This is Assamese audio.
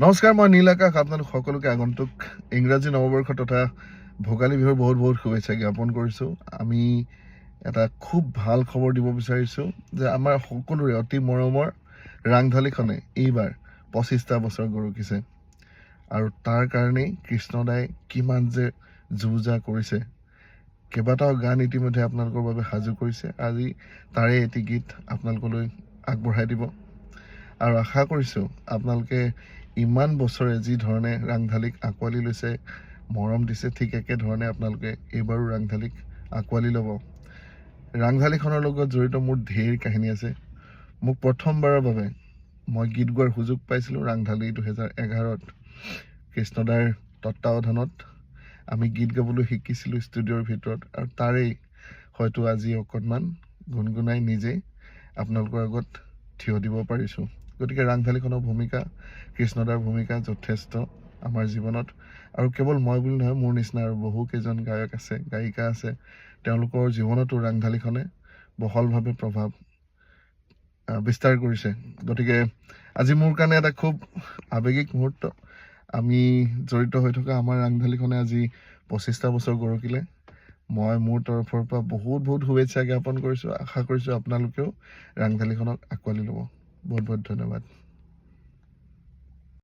নমস্কাৰ, মই নীল আকাশ। আপোনালোক সকলোকে আগন্তুক ইংৰাজী নৱবৰ্ষ তথা ভোগালী বিহুৰ বহুত বহুত শুভেচ্ছা জ্ঞাপন কৰিছোঁ। আমি এটা খুব ভাল খবৰ দিব বিচাৰিছোঁ যে আমাৰ সকলোৰে অতি মৰমৰ ৰাংঢালীখনে এইবাৰ 25টা বছৰ গৰকিছে আৰু তাৰ কাৰণেই কৃষ্ণদাই কিমান যে যো-জা কৰিছে। কেইবাটাও গান ইতিমধ্যে আপোনালোকৰ বাবে সাজু কৰিছে। আজি তাৰে এটি গীত আপোনালোকলৈ আগবঢ়াই দিব আৰু আশা কৰিছোঁ আপোনালোকে ইমান বছৰে যি ধৰণে ৰাংঢালীক আঁকোৱালি লৈছে, মৰম দিছে, ঠিক একেধৰণে আপোনালোকে এইবাৰো ৰাংঢালীক আঁকোৱালি ল'ব। ৰাংঢালীখনৰ লগত জড়িত মোৰ ঢেৰ কাহিনী আছে। মোক প্ৰথমবাৰৰ বাবে মই গীত গোৱাৰ সুযোগ পাইছিলোঁ ৰাংঢালী 2011ত। কৃষ্ণদাৰ তত্বাৱধানত আমি গীত গাবলৈ শিকিছিলোঁ ষ্টুডিঅ'ৰ ভিতৰত, আৰু তাৰেই হয়তো আজি অকণমান গুণগুণাই নিজেই আপোনালোকৰ আগত থিয় দিব পাৰিছোঁ। গতিকে ৰাংঢালীখনৰ ভূমিকা, কৃষ্ণদাৰ ভূমিকা যথেষ্ট আমাৰ জীৱনত। আৰু কেৱল মই বুলি নহয়, মোৰ নিচিনা আৰু বহুকেইজন গায়ক আছে, গায়িকা আছে, তেওঁলোকৰ জীৱনতো ৰাংঢালীখনে বহলভাৱে প্ৰভাৱ বিস্তাৰ কৰিছে। গতিকে আজি মোৰ কাৰণে এটা খুব আৱেগিক মুহূৰ্ত। আমি জড়িত হৈ থকা আমাৰ ৰাংঢালীখনে আজি 25টা বছৰ গৰকিলে। মই মোৰ তৰফৰ পৰা বহুত বহুত শুভেচ্ছা জ্ঞাপন কৰিছোঁ। আশা কৰিছোঁ আপোনালোকেও ৰাংঢালীখনক আঁকোৱালি ল'ব। বহুত বহুত ধন্যবাদ।